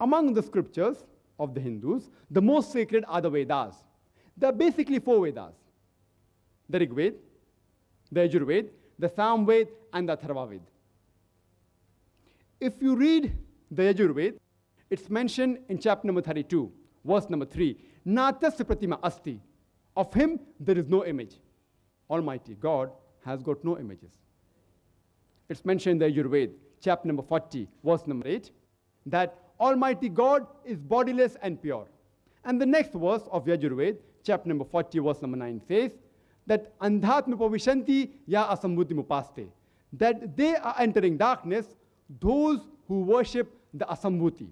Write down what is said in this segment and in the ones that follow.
Among the scriptures of the Hindus, the most sacred are the Vedas. There are basically 4 Vedas: the Rig Veda, the Yajur Veda, the Sam Veda, and the Atharva Veda. If you read the Yajur Veda, it's mentioned in chapter number 32, verse number 3, Natasya Pratima Asti. Of him there is no image. Almighty God has got no images. It's mentioned in the Yajur Veda, chapter number 40, verse number 8, that Almighty God is bodiless and pure. And the next verse of Yajur Veda, chapter number 40, verse number 9 says that Andhatma Pavishanti ya asambhuti mupaste, that they are entering darkness, those who worship the asambhuti.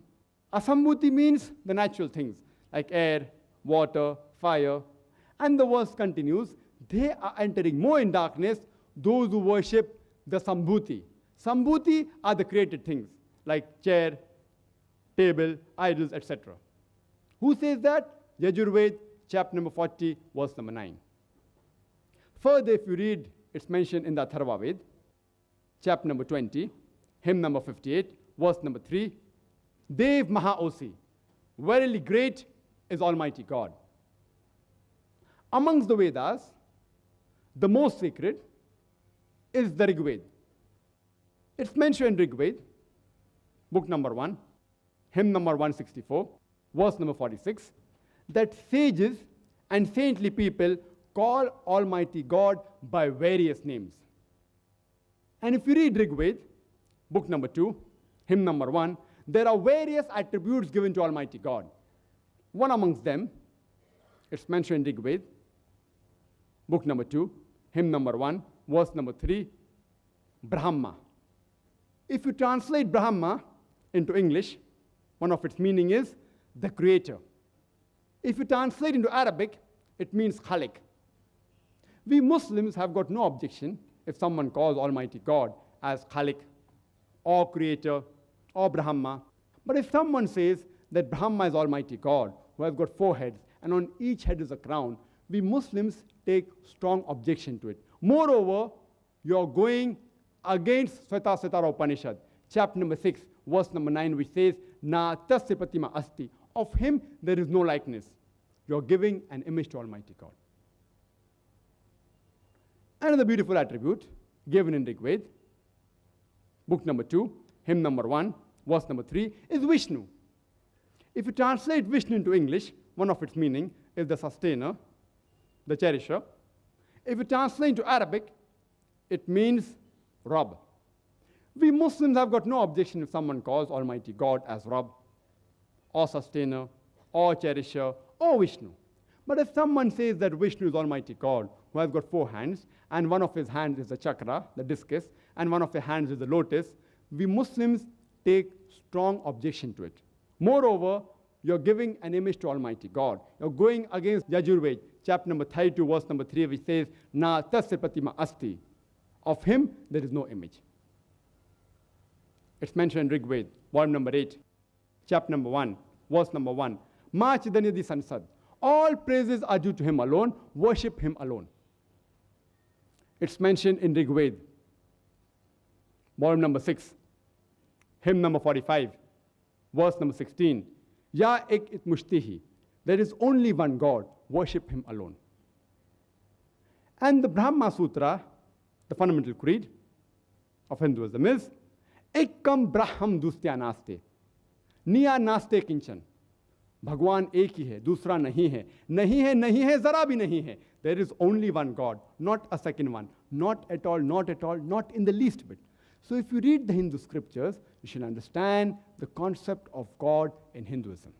Asambhuti means the natural things like air, water, fire. And the verse continues, they are entering more in darkness, those who worship the sambhuti. Sambhuti are the created things like chair, table, idols, etc. Who says that? Yajur Veda, chapter number 40, verse number 9. Further, if you read, it's mentioned in the Atharva Veda, chapter number 20, hymn number 58, verse number 3, Dev Maha Osi, verily great is Almighty God. Amongst the Vedas, the most sacred is the Rig Veda. It's mentioned in Rig Veda, book number 1, hymn number 164, verse number 46, that sages and saintly people call Almighty God by various names. And if you read Rig Veda, book number 2, hymn number 1, there are various attributes given to Almighty God. One amongst them, it's mentioned in Rig Veda, book number 2, hymn number 1, verse number 3, Brahma. If you translate Brahma into English, one of its meaning is the creator. If you translate into Arabic, it means Khalik. We Muslims have got no objection if someone calls Almighty God as Khalik or creator or Brahma. But if someone says that Brahma is Almighty God who has got 4 heads and on each head is a crown, we Muslims take strong objection to it. Moreover, you are going against Svetasvatara Upanishad, chapter number 6, verse number 9, which says, Na tasya pratima asti. Of him there is no likeness. You are giving an image to Almighty God. Another beautiful attribute given in Rig Veda, book number 2, hymn number 1, verse number 3, is Vishnu. If you translate Vishnu into English, one of its meaning is the sustainer, the cherisher. If you translate into Arabic, it means Rabb. We Muslims have got no objection if someone calls Almighty God as Rabb, or sustainer, or cherisher, or Vishnu. But if someone says that Vishnu is Almighty God, who has got 4 hands, and one of his hands is the chakra, the discus, and one of his hands is the lotus, we Muslims take strong objection to it. Moreover, you're giving an image to Almighty God. You're going against Yajur Veda, chapter number 32, verse number 3, which says, Na tasya pratima asti. Of him, there is no image. It's mentioned in Rig Veda, volume number 8, chapter number 1, verse number 1. Ma chidanyadi sansad. All praises are due to him alone. Worship him alone. It's mentioned in Rig Veda, volume number 6, hymn number 45, verse number 16. Ya ek it mushtihi. There is only one God. Worship him alone. And the Brahma Sutra, the fundamental creed of Hinduism, is Ekam Braham Dustya Naste. Niya Naste Kinchan. Bhagwan ek hi hai, dusra nahi hai. Nahi hai, zara bhi nahi hai. There is only one God, not a second one. Not at all, not at all, not in the least bit. So if you read the Hindu scriptures, you should understand the concept of God in Hinduism.